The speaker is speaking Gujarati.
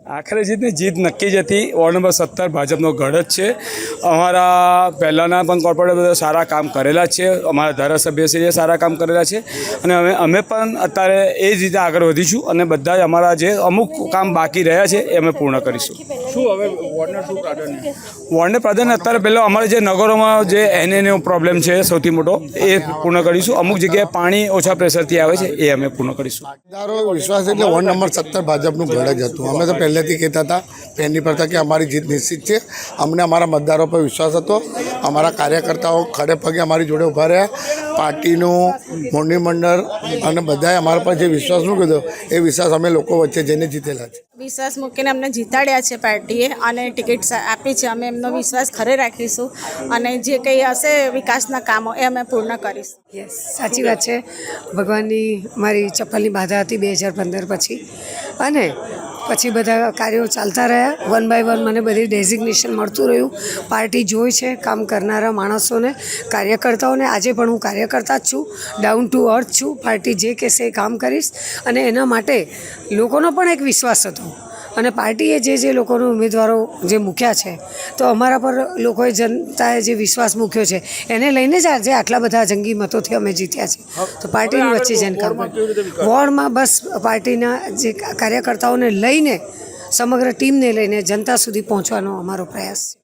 આખરે જીત નક્કી જ હતી। વોર્ડ નંબર 17 ભાજપનો ગઢ જ છે। અમારા પહેલાંના પણ કોર્પોરેટર બધા સારા કામ કરેલા છે, અમારા ધારાસભ્યશ્રીએ સારા કામ કરેલા છે અને અમે પણ અત્યારે એ જ રીતે આગળ વધીશું અને બધા જ અમારા જે અમુક કામ બાકી રહ્યા છે એ અમે પૂર્ણ કરીશું। શું હવે વોર્ડને શું પ્રાધાન્ય? વોર્ડને પ્રાધાન્ય અત્યારે પહેલાં અમારે જે નગરોમાં જે એનએનો પ્રોબ્લેમ છે સૌથી મોટો એ પૂર્ણ કરીશું। અમુક જગ્યાએ પાણી ઓછા પ્રેશરથી આવે છે એ અમે પૂર્ણ કરીશું। મતદારો વિશ્વાસ એટલે વોર્ડ નંબર 17 ભાજપનું ગઢ જ હતું। અમે તો પહેલેથી કહેતા હતા પહેલી પ્રથા કે અમારી જીત નિશ્ચિત છે। અમને અમારા મતદારો પર વિશ્વાસ હતો। અમારા કાર્યકર્તાઓ ખડે પગે અમારી જોડે ઊભા રહ્યા। પાર્ટીનું મોરબી મંડળ અને બધાએ અમારા પર જે વિશ્વાસ મૂક્યો હતો એ વિશ્વાસ અમે લોકો વચ્ચે જઈને જીતેલા છે। વિશ્વાસ મૂકીને અમને જીતાડ્યા છે પાર્ટીએ અને ટિકિટ આપી છે। અમે એમનો વિશ્વાસ ખરે રાખીશું અને જે કંઈ હશે વિકાસના કામો એ અમે પૂર્ણ કરીશું। યસ, સાચી વાત છે। ભગવાનની મારી ચપ્પલની બાધા હતી 2015 પછી અને પછી બધા કાર્યો ચાલતા રહ્યા। 1 બાય 1 મને બધી ડેઝિગ્નેશન મળતું રહ્યું। પાર્ટી જોઈ છે કામ કરનારા માણસોને, કાર્યકર્તાઓને। આજે પણ હું કાર્યકર્તા જ છું, ડાઉન ટુ અર્થ છું। પાર્ટી જે કહેશે એ કામ કરીશ અને એના માટે લોકોનો પણ એક વિશ્વાસ હતો અને પાર્ટીએ જે લોકોને ઉમેદવારો જે મૂક્યા છે તો અમારા પર લોકોએ જનતાએ જે વિશ્વાસ મૂક્યો છે એને લઈને જ આજે આટલા બધા જંગી મતોથી અમે જીત્યા છે। તો પાર્ટીની વચ્ચે જઈને કામ વોર્ડમાં બસ પાર્ટીના જે કાર્યકર્તાઓને લઈને સમગ્ર ટીમને લઈને જનતા સુધી પહોંચવાનો અમારો પ્રયાસ છે।